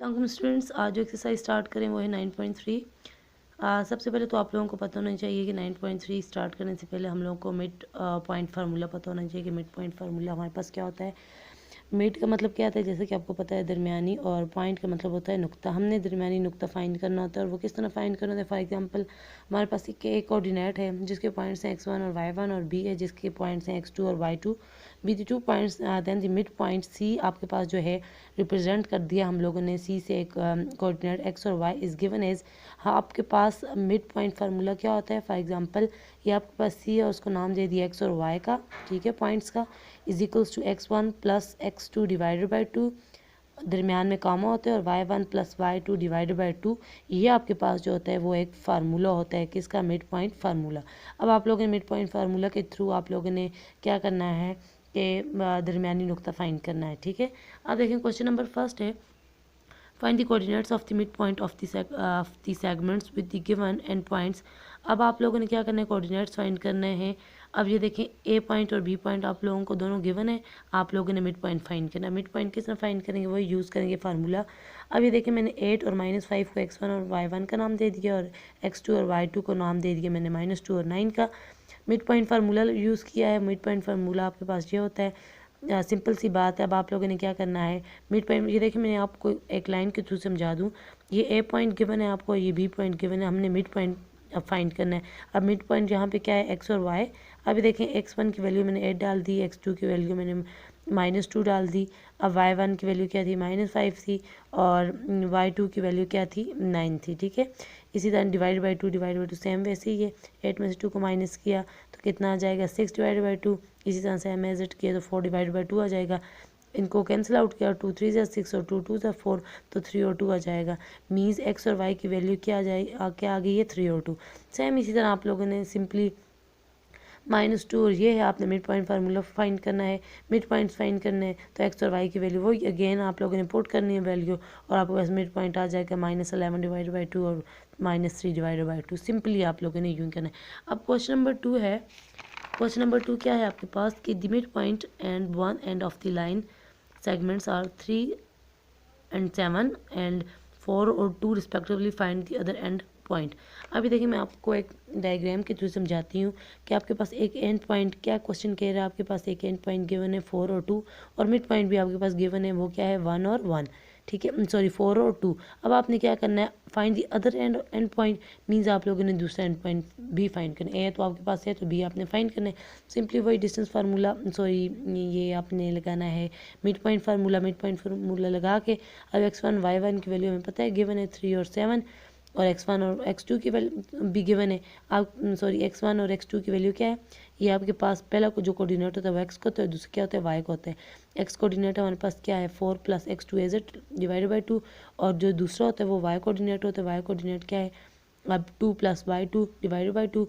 अस्सलाम स्टूडेंट्स, आज जो एक्सरसाइज स्टार्ट करें वो है 9.3। सबसे पहले तो आप लोगों को पता होना चाहिए कि 9.3 स्टार्ट करने से पहले हम लोगों को मिड पॉइंट फार्मूला पता होना चाहिए कि मिड पॉइंट फार्मूला हमारे पास क्या होता है। मिड का मतलब क्या आता है, जैसे कि आपको पता है दरमियानी, और पॉइंट का मतलब होता है नुक्ता। हमने दरमियानी नुक्ता फाइंड करना होता है, और वो किस तरह फाइंड करना होता है। फॉर एग्जांपल हमारे पास एक कोऑर्डिनेट है जिसके पॉइंट्स हैं x1 और y1, और b है जिसके पॉइंट्स हैं x2 और y2। Be the 2 points then the mid point c आपके पास जो है रिप्रेजेंट कर दिया हम लोगों ने c से एक कोऑर्डिनेट x और y इज़ गिवन एज। हाँ, आपके पास मिड पॉइंट फार्मूला क्या होता है। फॉर एग्जांपल ये आपके पास c है और उसको नाम दे दिया x और y का, ठीक है, पॉइंट्स का, is equals to x1 plus x2 divided by 2, दरमियान में कामा होता है, और y1 plus y2 divided by 2। ये आपके पास जो होता है वो एक फार्मूला होता है किसका, मिड पॉइंट फार्मूला। अब आप लोगों ने मिड पॉइंट फार्मूला के थ्रू आप लोगों ने क्या करना है कि दरमियानी नुक्ता फाइंड करना है, ठीक है। अब देखें क्वेश्चन नंबर फर्स्ट है, find the coordinates of the mid point of the segments with the given and points. अब आप लोगों ने क्या करना है, कोऑर्डिनेट्स फाइंड करने हैं। अब ये देखें ए पॉइंट और बी पॉइंट आप लोगों को दोनों गिवन है, आप लोगों ने मिड पॉइंट फाइंड करना है। मिड पॉइंट किस तरह फाइंड करेंगे, वही यूज़ करेंगे फार्मूला। अब ये देखें मैंने 8 और -5 को x1 और y1 का नाम दे दिया, और x2 और y2 को नाम दे दिया मैंने -2 और 9 का। मिड पॉइंट फार्मूला यूज़ किया है। मिड पॉइंट फार्मूला आपके पास ये होता है, सिंपल सी बात है। अब आप लोगों ने क्या करना है, मिड पॉइंट, ये देखिए मैंने आपको एक लाइन के थ्रू समझा दूँ। ये ए पॉइंट गिवन है आपको, ये बी पॉइंट गिवन है, हमने मिड पॉइंट अब फाइंड करना है। अब मिड पॉइंट यहाँ पे क्या है, एक्स और वाई। अभी देखें x1 की वैल्यू मैंने 8 डाल दी, x2 की वैल्यू मैंने -2 डाल दी। अब y1 की वैल्यू क्या थी, -5 थी, और y2 की वैल्यू क्या थी, 9 थी, ठीक है। इसी तरह डिवाइड बाई 2 सेम वैसे ही है, 8 में से 2 को माइनस किया तो कितना आ जाएगा, 6 डिवाइड बाई 2। इसी तरह से एम एज इट किया तो 4 डिवाइड बाई 2 आ जाएगा। इनको कैंसिल आउट किया, 2 3 ज़ा 6 और 2 2 ज़ा 4, तो 3 और 2 आ जाएगा। मीन्स एक्स और वाई की वैल्यू क्या आ जाए, क्या आ गई है, 3 और 2। सेम इसी तरह आप लोगों ने सिंपली -2, और ये है आपने मिड पॉइंट फार्मूला फाइंड करना है। मिड पॉइंट्स फाइंड करने हैं तो एक्स और वाई की वैल्यू वही अगेन आप लोगों ने पुट करनी है वैल्यू, और आपके पास मिड पॉइंट आ जाएगा -11 डिवाइड बाई 2 और -3 डिवाइड बाई 2। सिंपली आप लोगों ने यूँ करना है। अब क्वेश्चन नंबर 2 है, क्वेश्चन नंबर 2 क्या है आपके पास कि the mid point and one end of the line segments are 3 and 7 and 4 और 2 respectively, find the other end point. अभी देखिए मैं आपको एक डायग्राम के थ्रू समझाती हूँ कि आपके पास एक एंड पॉइंट, क्या क्वेश्चन कह रहा है, आपके पास एक एंड पॉइंट गिवन है 4 और 2, और मिड पॉइंट भी आपके पास गिवन है, वो क्या है, 1 और 1, ठीक है, सॉरी 4 और 2। अब आपने क्या करना है, find the other end point, means आप लोगों ने दूसरा एंड पॉइंट भी फाइंड करना है। ए तो आपके पास है तो बी आपने फाइंड करना है। सिंपली वही डिस्टेंस फार्मूला, सॉरी ये आपने लगाना है मिड पॉइंट फार्मूला लगा के। अब x1 y1 की वैल्यू हमें पता है गिवन है 3 और 7, और x1 और x2 की वैल्यू भी गिवन है। आप सॉरी x1 और x2 की वैल्यू क्या है, ये आपके पास पहला को जो कोऑर्डिनेट होता है वो x को होता है, दूसरा क्या होता है, y को होता है। x कोऑर्डिनेट हमारे पास क्या है, 4 plus x2 as it divided by 2, और जो दूसरा होता है वो y कोऑर्डिनेट होता है। y कोऑर्डिनेट क्या है, अब 2 प्लस y2 डिवाइडेड बाई 2।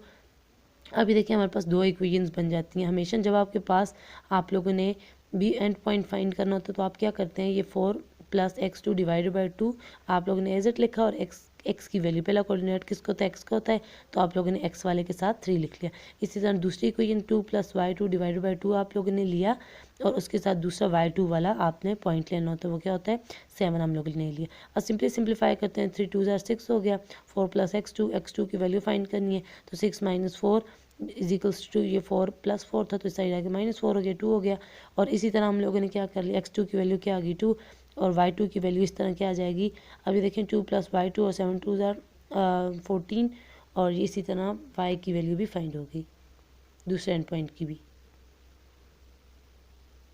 अभी देखिए हमारे पास दो इक्वेशंस बन जाती हैं। हमेशा जब आपके पास आप लोगों ने बी एंड पॉइंट फाइंड करना होता है तो आप क्या करते हैं, ये 4 प्लस x2 डिवाइडेड बाई 2 आप लोगों ने एज इट लिखा, और x की वैल्यू, पहला कोऑर्डिनेट किसको होता है, x का होता है, तो आप लोगों ने x वाले के साथ 3 लिख लिया। इसी तरह दूसरी equation 2 plus y2 divided by 2 आप लोगों ने लिया, और उसके साथ दूसरा y2 वाला आपने पॉइंट लेना होता है, वो क्या होता है, 7 हम लोगों ने लिया। और सिंपली सिंप्लीफाई करते हैं, 3 2 6 हो गया, 4 प्लस x2 की वैल्यू फाइंड करनी है, तो 6 माइनस 4 इज इक्वल्स टू, ये 4 प्लस 4 था तो इस साइड आके -4 हो गया, 2 हो गया। और इसी तरह हम लोगों ने क्या कर लिया, x2 की वैल्यू क्या आ गई, 2, और y2 की वैल्यू इस तरह क्या आ जाएगी। अभी देखें 2 प्लस y2 और 7 2 14, और इसी तरह y की वैल्यू भी फाइंड हो गई, दूसरे एंड पॉइंट की भी।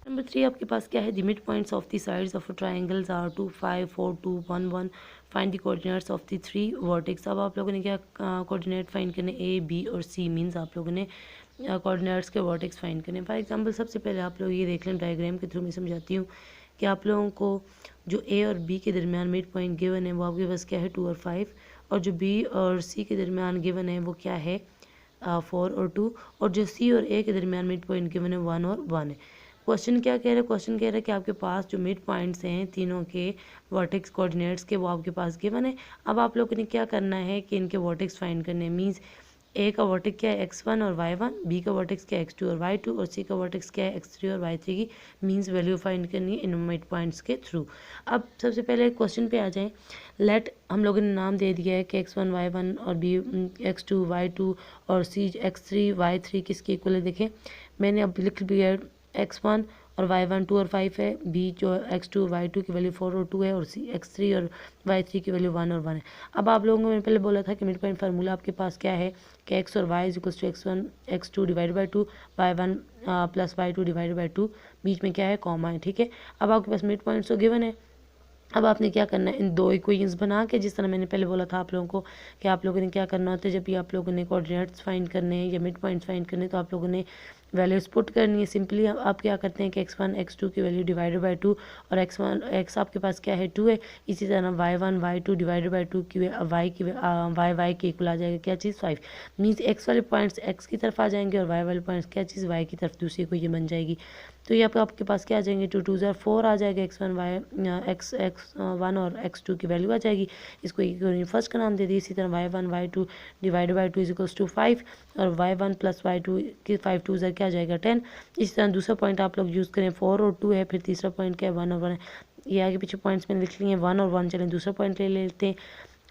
नंबर 3 आपके पास क्या है, the mid points of the sides of triangles are 2 5 4 2 1 1, find the coordinates of the 3 vertex. अब आप लोगों ने क्या कोऑर्डिनेट फाइंड करने, ए बी और सी, मीन्स आप लोगों ने कोऑर्डिनेट्स के वर्टेक्स फाइंड करने। फॉर एग्जांपल सबसे पहले आप लोग ये देख लें, डायग्राम के थ्रू मैं समझाती हूँ कि आप लोगों को जो ए और बी के दरमियान मिड पॉइंट गिवन है वो आपके पास क्या है, 2 और 5, और जो बी और सी के दरमियान गिवन है वो क्या है, 4 और 2, और जो सी और ए के दरमियान मिड पॉइंट गिवन है 1 और 1 है। क्वेश्चन क्या कह रहा है, क्वेश्चन कह रहा है कि आपके पास जो मिड पॉइंट्स हैं तीनों के वर्टेक्स कोऑर्डिनेट्स के, वो आपके पास गिवन है। अब आप लोगों ने क्या करना है कि इनके वर्टेक्स फाइंड करने, मीन्स ए का वर्टेक्स क्या है x1 और y1, बी का वर्टेक्स क्या है x2 और y2 और सी का वर्टेक्स क्या है x3 और y3 की मीन्स वैल्यू फाइंड करनी है इन मिड पॉइंट्स के थ्रू। अब सबसे पहले क्वेश्चन पे आ जाएं। लेट हम लोगों ने नाम दे दिया है कि x1 y1 और बी x2 y2 और सी x3 y3 किसके इक्वल है। देखें मैंने अब लिख दिया x1 और y1 2 और 5 है, बी जो x2 y2 की वैल्यू 4 और 2 है और सी x3 और y3 की वैल्यू 1 और 1 है। अब आप लोगों को मैंने पहले बोला था कि मिड पॉइंट फार्मूला आपके पास क्या है कि x और y is equals to x1 x2 divide by 2 y1 plus y2 divide by 2, बीच में क्या है कॉमा है, ठीक है। अब आपके पास मिड पॉइंट्स तो गिवन है। अब आपने क्या करना है, इन दो इक्वेशंस बना के, जिस तरह मैंने पहले बोला था आप लोगों को कि आप लोगों ने क्या करना होता है जब भी आप लोगों ने कोऑर्डिनेट्स फाइंड करने हैं या मिड पॉइंट्स फाइंड करने हैं तो आप लोगों ने वैल्यूज पुट करनी है। सिंपली आप क्या करते हैं कि x1 x2 की वैल्यू डिवाइडेड बाई 2 और x आपके पास क्या है 2 है, इसी तरह y1 y2 डिवाइडेड बाई 2 की y के इक्वल आ जाएगा क्या चीज़ 5, मीन्स x वाले पॉइंट्स x की तरफ आ जाएंगे और y वाले पॉइंट्स क्या चीज़ y की तरफ दूसरी को ये बन जाएगी। तो ये आपके पास क्या आ जाएंगे 2 2 ज़ार 4 आ जाएगा, x1 और x2 की वैल्यू आ जाएगी। इसको फर्स्ट का नाम दे दिए। इसी तरह y1 y2 divided by 2 is equals to 5 और y1 प्लस y2 की 5 2 ज़ार क्या आ जाएगा 10। इसी तरह दूसरा पॉइंट आप लोग यूज़ करें 4 और 2 है, फिर तीसरा पॉइंट क्या है 1 और 1 है। ये आगे पीछे पॉइंट्स मैंने लिख लिए हैं 1 और 1। चलें दूसरा पॉइंट ले लेते हैं।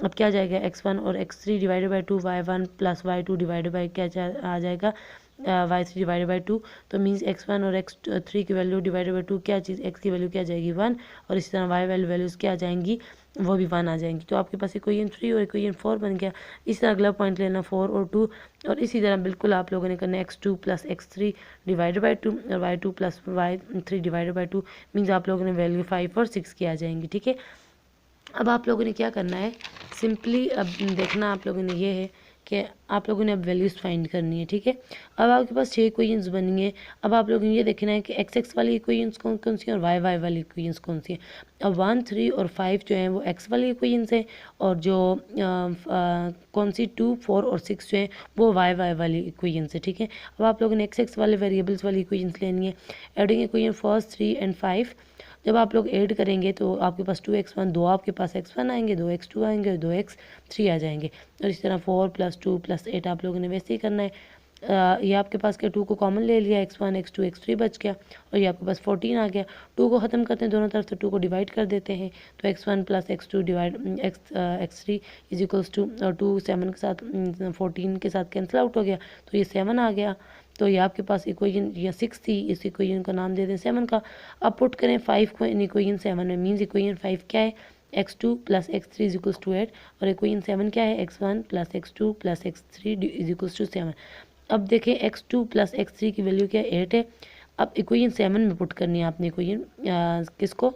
अब क्या आ जाएगा x1 और x3 divided by 2 y1 plus y2 divided by क्या आ जाएगा y3 डिवाइडेड बाई 2। तो मीन्स x1 और x3 की वैल्यू डिवाइडेड बाई 2 क्या चीज़ x की वैल्यू क्या आ जाएगी 1 और इसी तरह y वैल्यूज़ क्या आ जाएंगी वो भी 1 आ जाएंगी। तो आपके पास इक्वेशन 3 और इक्वेशन 4 बन गया। इस तरह अगला पॉइंट लेना 4 और 2 और इसी तरह बिल्कुल आप लोगों ने करना x2 plus x3 divided by 2 और y2 plus y3 divided by 2, means आप लोगों ने वैल्यू 5 और 6 की आ जाएंगी, ठीक है। अब आप लोगों ने क्या करना है, सिंपली अब देखना आप लोगों ने ये है कि आप लोगों ने अब वैल्यूज़ फाइंड करनी है, ठीक है। अब आपके पास 6 इक्वेशंस बनी है। अब आप लोगों ने ये देखना है कि x वाली इक्वेशंस कौन कौन सी हैं और y वाली इक्वेशंस कौन सी हैं। अब 1 3 और 5 जो हैं वो x वाली इक्वेशंस हैं और जो कौन सी 2 4 और 6 जो हैं वो y वाली इक्वेशंस है, ठीक है। अब आप लोगों ने x वाले वेरिएबल्स वाली इक्वेशंस लेनी है। एडिंग इक्वेशन फर्स्ट 3 एंड 5 जब आप लोग ऐड करेंगे तो आपके पास 2x1 दो आपके पास x1 आएंगे, 2x2 आएंगे और 2x3 आ जाएंगे और इस तरह 4 + 2 + 8 आप लोगों ने वैसे ही करना है। ये आपके पास क्या 2 को कॉमन ले लिया, x1 x2 x3 बच गया और ये आपके पास 14 आ गया। 2 को ख़त्म करते हैं दोनों तरफ, तो 2 को डिवाइड कर देते हैं तो x1 + x2 divide x3 is equals to और 2 7 के साथ 14 के साथ कैंसिल आउट हो गया तो ये 7 आ गया। तो ये आपके पास इक्वेशन या 6 थी, इस इक्वेशन का नाम दे दें 7 का। अब पुट करें 5 को इन इक्वेशन 7 में, मीन्स इक्वेशन 5 क्या है x2 + x3 is equals to 8 और इक्वेशन 7 क्या है x1 + x2 + x3 is equals to 7। अब देखें x2 + x3 की वैल्यू क्या है 8 है। अब इक्वेशन 7 में पुट करनी है आपने इक्वेशन किसको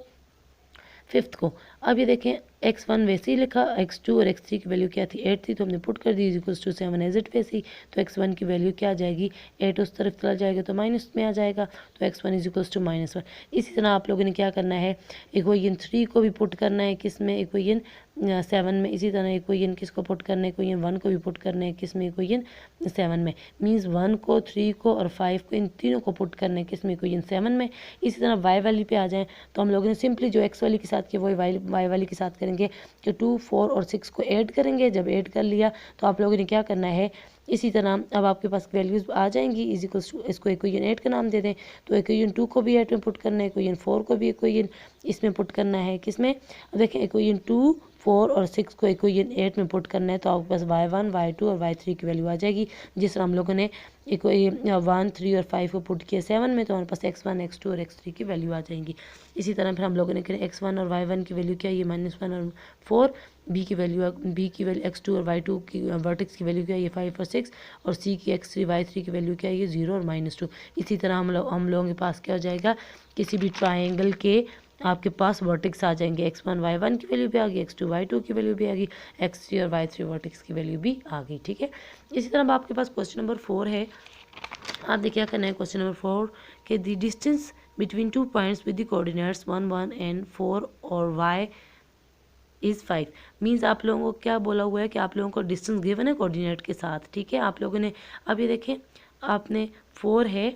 5th को। अब ये देखें x1 वैसे ही लिखा, x2 और x3 की वैल्यू क्या थी 8 थी तो हमने पुट कर दी is equals to 7 as it वैसे ही। तो x1 की वैल्यू क्या आ जाएगी 8 उस तरफ चला जाएगा तो माइनस में आ जाएगा तो x1 इज इक्वल्स टू -1। इसी तरह आप लोगों ने क्या करना है इक्वेशन 3 को भी पुट करना है किस में इक्वेशन 7 में। इसी तरह इक्वेशन किसको पुट करना है इक्वेशन 1 को भी पुट करना है किस में इक्वेशन 7 में, मीन्स 1 को 3 को और 5 को इन तीनों को पुट करना है किस में इक्वेशन 7 में। इसी तरह y वाली पे आ जाएँ तो हम लोगों ने सिंपली जो x वाली के साथ किया वही y वाली के साथ करेंगे कि 2 4 और 6 को ऐड करेंगे। जब ऐड कर लिया तो आप लोगों ने क्या करना है इसी तरह अब आपके पास वैल्यूज आ जाएंगी इज इक्वल्स टू इसको इक्वेशन 8 का नाम दे दें तो इक्वेशन 2 को भी 8 में पुट करना है, इक्वेशन 4 को भी इक्वेशन इसमें पुट करना है किसमें। अब देखें इक्वेशन 2 4 और 6 को इक्वेशन 8 में पुट करना है तो आपके पास y1 y2 और y3 की वैल्यू आ जाएगी। जिस तरह हम लोगों ने 1 3 और 5 को पुट किया 7 में तो हमारे पास x1 x2 और x3 की वैल्यू आ जाएंगी। इसी तरह फिर हम लोगों ने करें x1 और y1 की वैल्यू क्या है ये -1 और 4, b की वैल्यू x2 और y2 की वर्टेक्स की वैल्यू क्या है ये 5 और 6 और c की x3 y3 की वैल्यू क्या है ये 0 और -2। इसी तरह हम लोगों के पास क्या हो जाएगा किसी भी ट्राइंगल के आपके पास वर्टेक्स आ जाएंगे, x1 y1 की वैल्यू भी आ गई, x2 y2 की वैल्यू भी आ गई, x3 और y3 वर्टेक्स की वैल्यू भी आ गई, ठीक है। इसी तरह अब आपके पास क्वेश्चन नंबर 4 है। आप देखिए क्या करना है क्वेश्चन नंबर 4 के the distance between 2 points with the coordinates 1 1 and 4 और y इज़ 5, मीन्स आप लोगों को क्या बोला हुआ है कि आप लोगों को डिस्टेंस गिवन है कोऑर्डिनेट के साथ, ठीक है। आप लोगों ने अब ये देखें आपने 4 है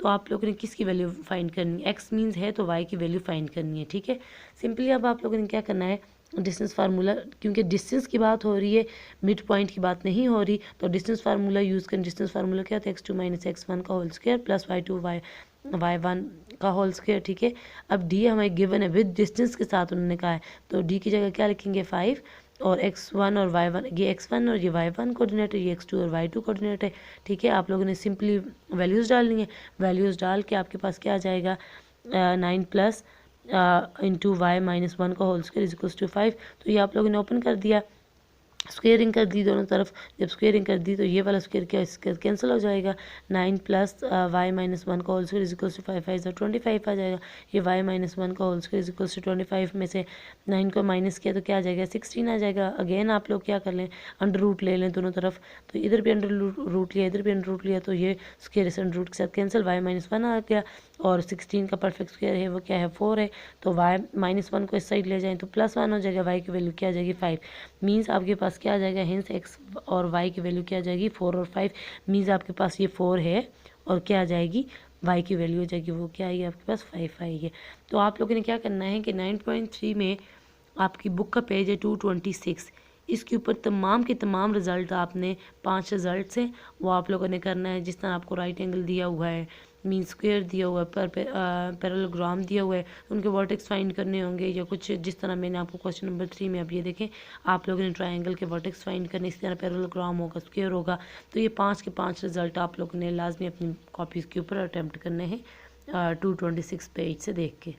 तो आप लोगों ने किसकी वैल्यू फाइंड करनी है, x मीन्स है तो y की वैल्यू फाइंड करनी है, ठीक है। सिंपली अब आप लोगों ने क्या करना है डिस्टेंस फार्मूला, क्योंकि डिस्टेंस की बात हो रही है, मिड पॉइंट की बात नहीं हो रही, तो डिस्टेंस फार्मूला यूज़ करें। डिस्टेंस फार्मूला क्या होता है, x2 माइनस x1 का whole square plus y2 y1 का होल स्क्वायर, ठीक है। अब डी हमें गिवन है विद डिस्टेंस के साथ उन्होंने कहा है, तो डी की जगह क्या लिखेंगे 5, और x1 और y1, ये x1 और ये y1 कोऑर्डिनेट है, ये x2 और y2 कोऑर्डिनेट है, ठीक है। आप लोगों ने सिंपली वैल्यूज़ डालनी है, वैल्यूज़ डाल के आपके पास क्या आ जाएगा 9 प्लस इंटू वाई माइनस 1 का होल स्क्वायर इजिकल्स टू 5। तो ये आप लोगों ने ओपन कर दिया, स्क्वेयरिंग कर दी दोनों तरफ। जब स्क्वेयरिंग कर दी तो ये वाला स्क्वेयर क्या इसका कैंसिल हो जाएगा, 9 प्लस वाई माइनस 1 का होल स्क्वायर इजिकल्स टू 5 5 25 आ जाएगा। ये वाई माइनस 1 का होल स्क्वायर इजिकल्स टू 25 में से 9 को माइनस किया तो क्या आ जाएगा 16 आ जाएगा। अगेन आप लोग क्या कर लें, अंडर रूट ले लें दोनों तरफ, तो इधर भी अंडर रूट लिया, इधर भी अंडर रूट लिया, तो ये स्क्वेयर इस अंडर रूट के साथ कैंसिल, वाई माइनस 1 आ गया, और 16 का परफेक्ट स्क्वायर है वो क्या है 4 है, तो वाई माइनस 1 को इस साइड ले जाएं तो प्लस 1 हो जाएगा, वाई की वैल्यू क्या आ जाएगी 5, मीन्स आपके पास क्या आ जाएगा, हिंस एक्स और वाई की वैल्यू क्या आ जाएगी 4 और 5, मीन्स आपके पास ये 4 है और क्या आ जाएगी वाई की वैल्यू हो जाएगी वो क्या आएगी आपके पास 5 आएगी। तो आप लोगों ने क्या करना है कि 9.3 में आपकी बुक का पेज है 226, इसके ऊपर तमाम के तमाम रिज़ल्ट आपने 5 रिज़ल्ट हैं वो आप लोगों ने करना है। जिस तरह आपको राइट एंगल दिया हुआ है, मीन स्क्वायर दिया हुआ है, पैरेललोग्राम दिया हुआ है, उनके वर्टेक्स फाइंड करने होंगे, या कुछ जिस तरह मैंने आपको क्वेश्चन नंबर 3 में अब ये देखें आप लोगों ने ट्रायंगल के वर्टेक्स फाइंड करने, इसी तरह पैरेललोग्राम होगा, स्क्वायर होगा। तो ये 5 के 5 रिज़ल्ट आप लोगों ने लाजमी अपनी कॉपीज़ के ऊपर अटैम्प्ट करने हैं 226 पेज से देख के।